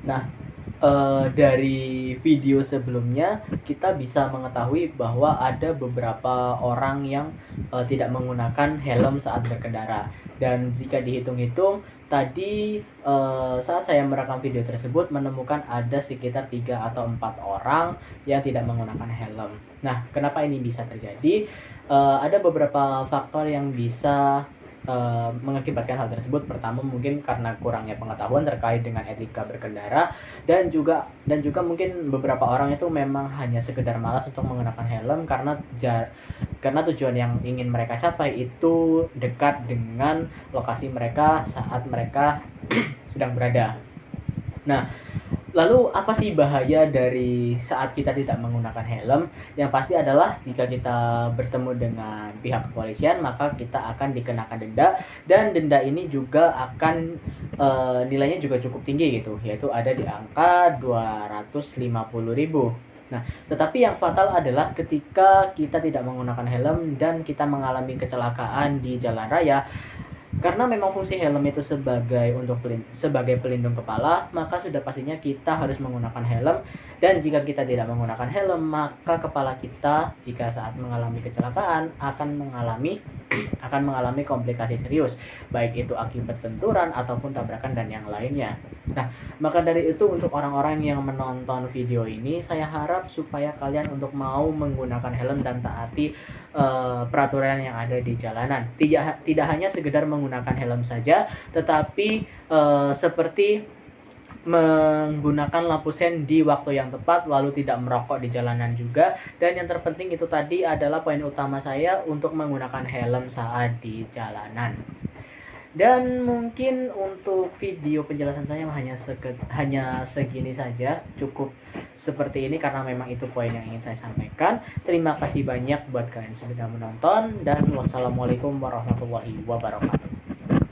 Nah, dari video sebelumnya kita bisa mengetahui bahwa ada beberapa orang yang tidak menggunakan helm saat berkendara. Dan jika dihitung-hitung tadi, saat saya merekam video tersebut menemukan ada sekitar 3 atau 4 orang yang tidak menggunakan helm. Nah, kenapa ini bisa terjadi? Ada beberapa faktor yang bisa mengakibatkan hal tersebut. Pertama, mungkin karena kurangnya pengetahuan terkait dengan etika berkendara, dan juga mungkin beberapa orang itu memang hanya sekedar malas untuk menggunakan helm karena tujuan yang ingin mereka capai itu dekat dengan lokasi mereka saat mereka sedang berada. Nah, lalu apa sih bahaya dari saat kita tidak menggunakan helm? Yang pasti adalah jika kita bertemu dengan pihak kepolisian, maka kita akan dikenakan denda, dan denda ini juga akan nilainya juga cukup tinggi gitu, yaitu ada di angka 250.000. Nah, tetapi yang fatal adalah ketika kita tidak menggunakan helm dan kita mengalami kecelakaan di jalan raya. Karena memang fungsi helm itu sebagai pelindung kepala, maka sudah pastinya kita harus menggunakan helm. Dan jika kita tidak menggunakan helm, maka kepala kita jika saat mengalami kecelakaan akan mengalami komplikasi serius, baik itu akibat benturan ataupun tabrakan dan yang lainnya. Nah, maka dari itu untuk orang-orang yang menonton video ini, saya harap supaya kalian untuk mau menggunakan helm dan taati peraturan yang ada di jalanan. Tidak hanya sekedar menggunakan helm saja, tetapi seperti menggunakan lampu sen di waktu yang tepat, lalu tidak merokok di jalanan juga. Dan yang terpenting itu tadi adalah poin utama saya untuk menggunakan helm saat di jalanan. Dan mungkin untuk video penjelasan saya hanya segini saja, cukup seperti ini karena memang itu poin yang ingin saya sampaikan. Terima kasih banyak buat kalian yang sudah menonton, dan wassalamualaikum warahmatullahi wabarakatuh.